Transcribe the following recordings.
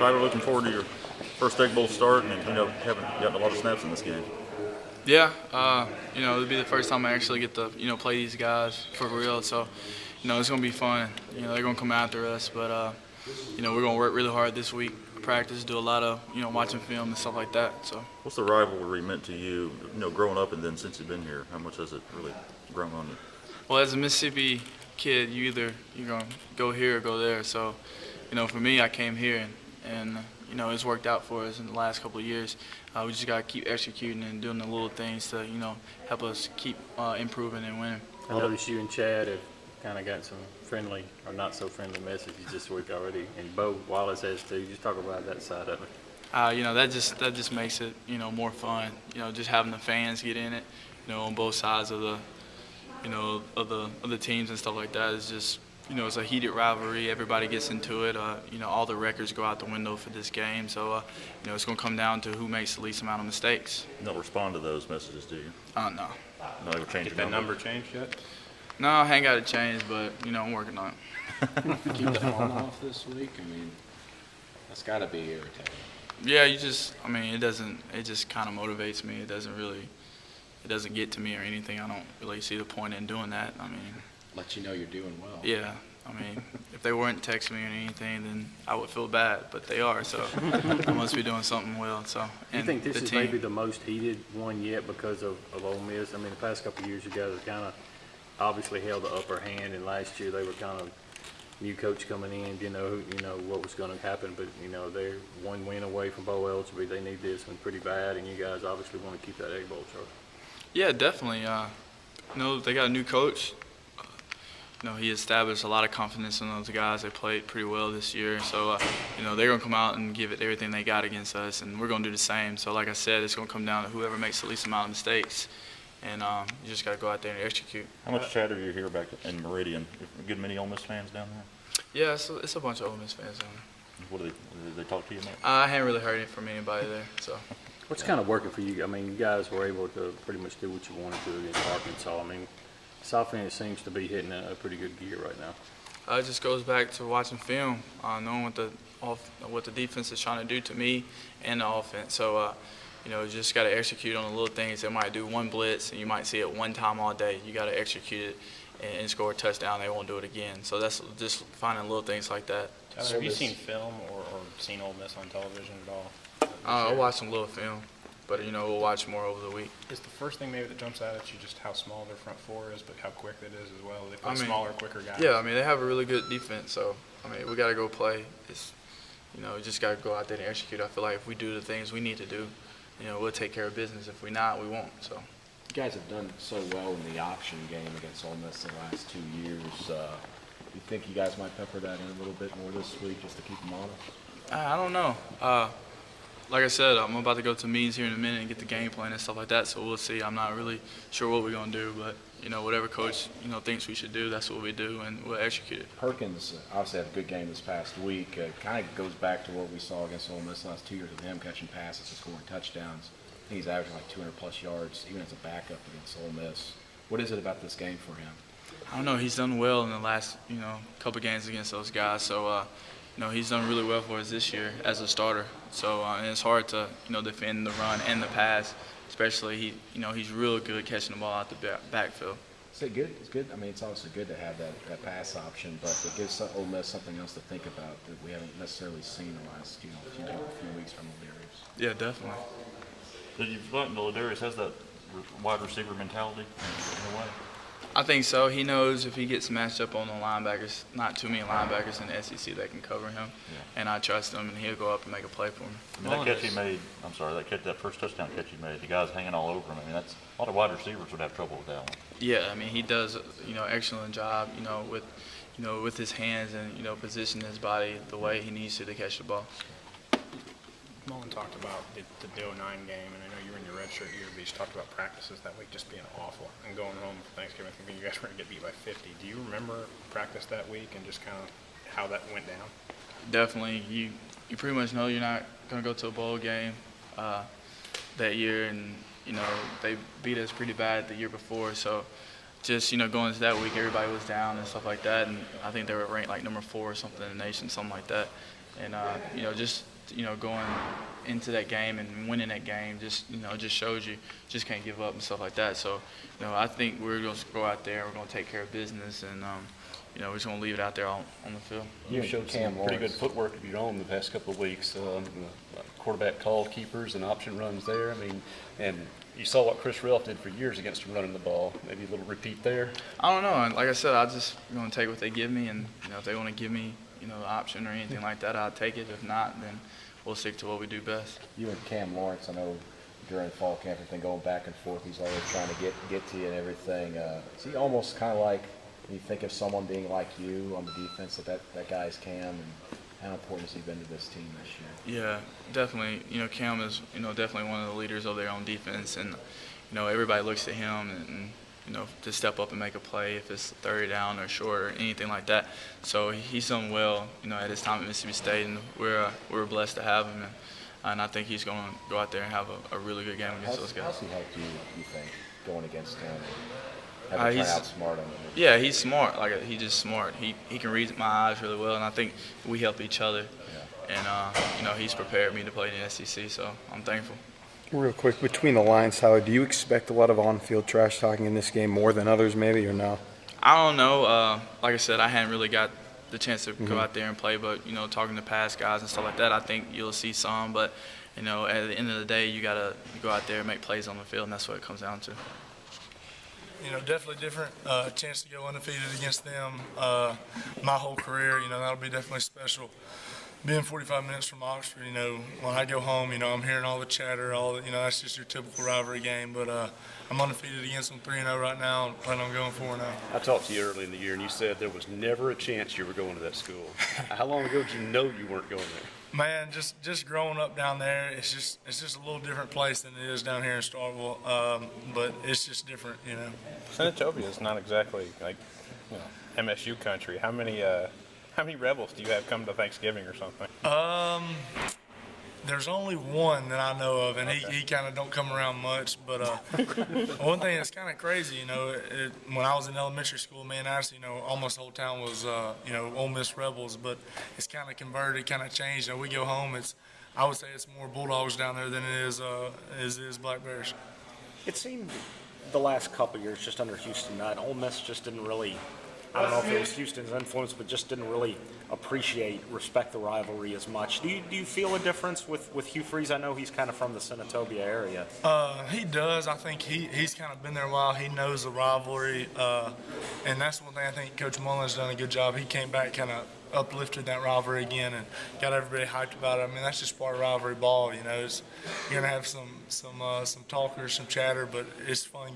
Tyler, looking forward to your first Egg Bowl start, and haven't gotten a lot of snaps in this game. Yeah, it'll be the first time I actually get to play these guys for real. So, it's gonna be fun. They're gonna come after us, but we're gonna work really hard this week. Practice, do a lot of watching film and stuff like that. So, what's the rivalry meant to you? Growing up and then since you've been here, how much has it really grown on you? Well, as a Mississippi kid, you're gonna go here or go there. So, for me, I came here and it's worked out for us in the last couple of years. We just gotta keep executing and doing the little things to help us keep improving and winning. I noticed you and Chad have kind of got some friendly or not so friendly messages this week already, and Bo Wallace has too. Just talk about that side of it. That just makes it more fun. Just having the fans get in it, on both sides of the of the teams and stuff like that is just it's a heated rivalry. Everybody gets into it. All the records go out the window for this game. So it's gonna come down to who makes the least amount of mistakes. You don't respond to those messages, do you? No. No, ever change Get that number changed yet? No, I ain't got it changed, but I'm working on it. Keep the phone off this week. I mean, that's got to be irritating. Yeah, it just kind of motivates me. It doesn't get to me or anything. I don't really see the point in doing that. I mean, let you know you're doing well. Yeah, I mean, if they weren't texting me or anything, then I would feel bad. But they are, so I must be doing something well. So, do you think this is maybe the most heated one yet because of Ole Miss? I mean, the past couple of years, you guys have kind of obviously held the upper hand, and last year they were kind of new coach coming in, what was going to happen, but they're one win away from bowl eligibility. They need this one pretty bad, and you guys obviously want to keep that Egg Bowl trophy. Yeah, definitely. They got a new coach. He established a lot of confidence in those guys. They played pretty well this year. So, they're going to come out and give it everything they got against us, and we're going to do the same. So, like I said, it's going to come down to whoever makes the least amount of mistakes. And you just got to go out there and execute. How much chatter do you hear back in Meridian? A good many Ole Miss fans down there? Yeah, it's a bunch of Ole Miss fans down there. What do they talk to you about? I haven't really heard it from anybody there. So. What's kind of working for you? I mean, you guys were able to pretty much do what you wanted to against Arkansas. I mean, this offense seems to be hitting a pretty good gear right now. It just goes back to watching film, knowing what the defense is trying to do to me and the offense. So, you just got to execute on the little things. They might do one blitz, and you might see it one time all day. You got to execute it and score a touchdown. They won't do it again. So that's just finding little things like that. Tyler, have you seen film or seen Ole Miss on television at all? I watch some little film, but we'll watch more over the week. Is the first thing maybe that jumps out at you just how small their front four is, but how quick it is as well? They play smaller, quicker guys. Yeah, I mean they have a really good defense. So we got to go play. We just got to go out there and execute. I feel like if we do the things we need to do, we'll take care of business. If we're not, we won't. So. You guys have done so well in the option game against Ole Miss the last 2 years. You think you guys might pepper that in a little bit more this week just to keep them honest? I don't know. Like I said, I'm about to go to meetings here in a minute and get the game plan and stuff like that, so we'll see. I'm not really sure what we're going to do, but, whatever coach, thinks we should do, that's what we do, and we'll execute it. Perkins obviously had a good game this past week. Kind of goes back to what we saw against Ole Miss the last 2 years with him catching passes and scoring touchdowns. I think he's averaging like 200-plus yards, even as a backup against Ole Miss. What is it about this game for him? I don't know. He's done well in the last, couple games against those guys, so he's done really well for us this year as a starter. So and it's hard to defend the run and the pass, especially he's real good catching the ball out the backfield. Is it good? It's good. I mean, it's obviously good to have that pass option, but it gives Ole Miss something else to think about that we haven't necessarily seen the last few weeks from LaDarius. Yeah, definitely. Do you feel like LaDarius has that wide receiver mentality in a way? I think so. He knows if he gets matched up on the linebackers, not too many linebackers in the SEC that can cover him, and I trust him, and he'll go up and make a play for me. I mean, that catch he made, that first touchdown catch he made, the guy's hanging all over him. I mean, that's a lot of wide receivers would have trouble with that one. Yeah, I mean, he does, excellent job, with his hands and, positioning his body the way he needs to catch the ball. Mullen talked about the 09 game, and I know you were in your redshirt year, but he's talked about practices that week just being awful and going home for Thanksgiving thinking you guys were going to get beat by 50. Do you remember practice that week and just kind of how that went down? Definitely. You pretty much know you're not going to go to a bowl game that year, and, they beat us pretty bad the year before. So just, going into that week, everybody was down and stuff like that, and I think they were ranked like number 4 or something in the nation, something like that. And, just going into that game and winning that game just shows you just can't give up and stuff like that. So, I think we're going to go out there, we're going to take care of business, and we're just going to leave it out there on the field. You showed some pretty good footwork of your own the past couple of weeks. Quarterback called keepers and option runs there. I mean, and you saw what Chris Relf did for years against him running the ball. Maybe a little repeat there. I don't know. And like I said, I just going to take what they give me, and if they want to give me an option or anything like that, I'll take it. If not, then we'll stick to what we do best. You and Cam Lawrence, I know during fall camp, everything going back and forth, he's always trying to get to you and everything. Is he almost kind of like, when you think of someone being like you on the defense, that guy's Cam, and how important has he been to this team this year? Yeah, definitely. Cam is, definitely one of the leaders of their own defense, and, everybody looks to him and to step up and make a play if it's third down or short or anything like that. So he's done well, at his time at Mississippi State, and we're blessed to have him. And I think he's going to go out there and have a really good game against those guys. How's he helped you think, going against him? Having to try to outsmart him? Yeah, he's smart. He's just smart. He can read my eyes really well, and I think we help each other. Yeah. And, he's prepared me to play in the SEC, so I'm thankful. Real quick, between the lines, Tyler, do you expect a lot of on-field trash talking in this game more than others maybe, or no? I don't know. Like I said, I hadn't really got the chance to go out there and play, but, talking to past guys and stuff like that, I think you'll see some. But, at the end of the day, you got to go out there and make plays on the field, and that's what it comes down to. Definitely different. Chance to go undefeated against them my whole career, that'll be definitely special. Being 45 minutes from Oxford, when I go home, I'm hearing all the chatter, that's just your typical rivalry game. But I'm undefeated against them 3-0 right now and plan on going 4-0. I talked to you early in the year, and you said there was never a chance you were going to that school. How long ago did you know you weren't going there? Man, just growing up down there, it's just a little different place than it is down here in Starkville. But it's just different, Senatobia is not exactly like MSU country. How many Rebels do you have come to Thanksgiving or something? There's only one that I know of, and he kind of don't come around much. But one thing that's kind of crazy, when I was in elementary school, me and Addison, almost the whole town was, Ole Miss Rebels. But it's kind of converted, kind of changed. We go home, I would say it's more Bulldogs down there than it is Black Bears. It seemed the last couple of years, just under Houston Nutt, Ole Miss just didn't really, I don't know if it was Houston's influence, but just didn't really respect the rivalry as much. Do you feel a difference with Hugh Freeze? I know he's kind of from the Senatobia area. He does. I think he's kind of been there a while. He knows the rivalry, and that's one thing I think Coach Mullen's done a good job. He came back, kind of uplifted that rivalry again, and got everybody hyped about it. I mean, that's just part of rivalry ball. You're gonna have some talkers, some chatter, but it's fun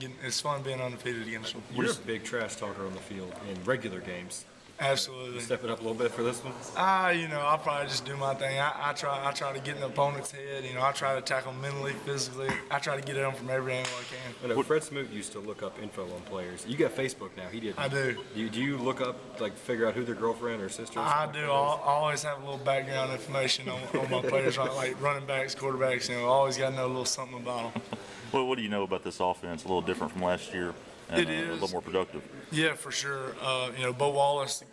being undefeated against them. You're a big trash talker on the field in regular games. Absolutely. Step it up a little bit for this one? I'll probably just do my thing. I try to get in the opponent's head. I try to tackle mentally, physically. I try to get at them from every angle I can. I know Fred Smoot used to look up info on players. You got Facebook now. He didn't. I do. Do you look up, figure out who their girlfriend or sister is? I do. I always have a little background information on my players, like running backs, quarterbacks. Always got to know a little something about them. Well, what do you know about this offense? A little different from last year. And, it is a little more productive. Yeah, for sure. Bo Wallace,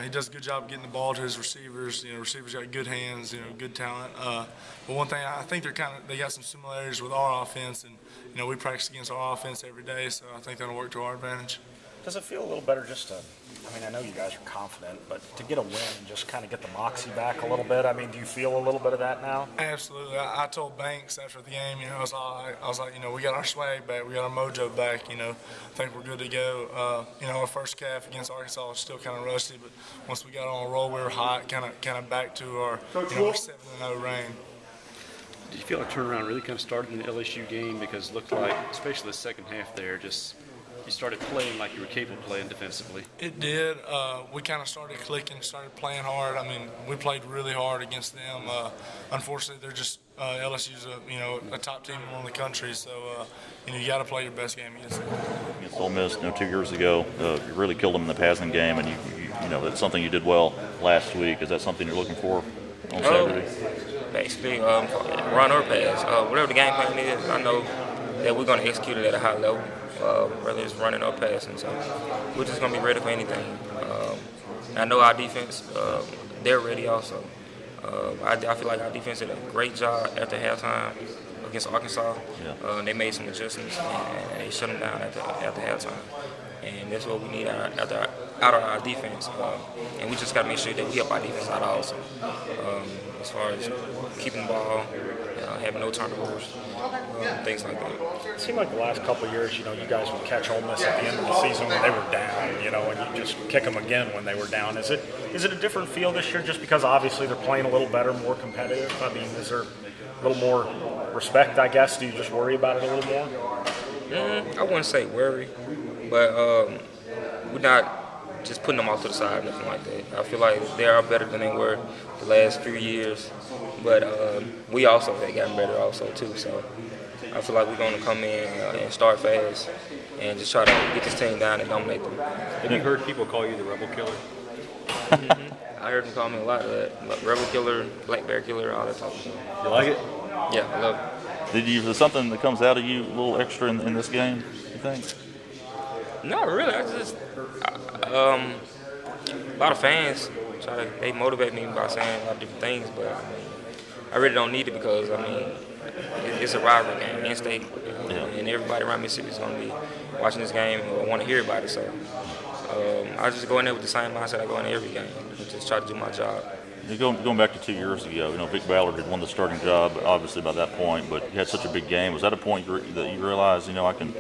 he does a good job getting the ball to his receivers. Receivers got good hands, good talent. But one thing, I think they got some similarities with our offense, and we practice against our offense every day, so I think that'll work to our advantage. Does it feel a little better just to, I know you guys are confident, but to get a win and just kind of get the moxie back a little bit? Do you feel a little bit of that now? Absolutely. I told Banks after the game, I was like, we got our swag back, we got our mojo back, I think we're good to go. Our first calf against Arkansas was still kind of rusty, but once we got on a roll, we were hot, kind of back to our, our 7-0 reign. Did you feel like turnaround really kind of started in the LSU game? Because it looked like, especially the second half there, you started playing like you were capable of playing defensively. It did. We kind of started clicking, started playing hard. We played really hard against them. Unfortunately, they're just LSU's a top team in the country, so you got to play your best game against them. Against Ole Miss, 2 years ago, you really killed them in the passing game, and you that's something you did well last week. Is that something you're looking for on Saturday? Basically, run or pass. Whatever the game plan is, I know that we're going to execute it at a high level. Whether it's running or passing. So we're just going to be ready for anything. I know our defense, they're ready also. I feel like our defense did a great job after halftime against Arkansas. Yeah. They made some adjustments and they shut them down after halftime. And that's what we need out of our defense. And we just got to make sure that we help our defense out also. As far as keeping the ball, having no turnovers, things like that. It seemed like the last couple of years, you guys would catch Ole Miss at the end of the season when they were down, and you just kick them again when they were down. Is it a different feel this year just because obviously they're playing a little better, more competitive? I mean, is there a little more respect, I guess? Do you just worry about it a little more? I wouldn't say worry, but we're not just putting them off to the side or nothing like that. I feel like they are better than they were the last few years, but we also have gotten better also too. So I feel like we're going to come in and start fast and just try to get this team down and dominate them. Have you heard people call you the Rebel Killer? I heard them call me a lot of that, like Rebel Killer, Black Bear Killer, all that type of stuff. You like it? Yeah, I love it. Is there something that comes out of you a little extra in this game, you think? Not really. I just a lot of fans they motivate me by saying a lot of different things, but I really don't need it because it's a rivalry game, in-state, and everybody around Mississippi is going to be watching this game or want to hear about it. So I just go in there with the same mindset I go in every game, and just try to do my job. Going back to 2 years ago, Vic Ballard had won the starting job, obviously by that point, but you had such a big game. Was that a point that you realized, I can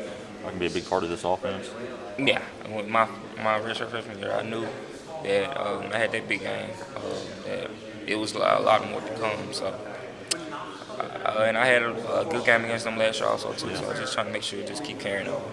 be a big part of this offense? Yeah, with my redshirt freshman year, I knew that I had that big game, that it was a lot more to come. So, and I had a good game against them last year also too. So I was just trying to make sure just keep carrying over.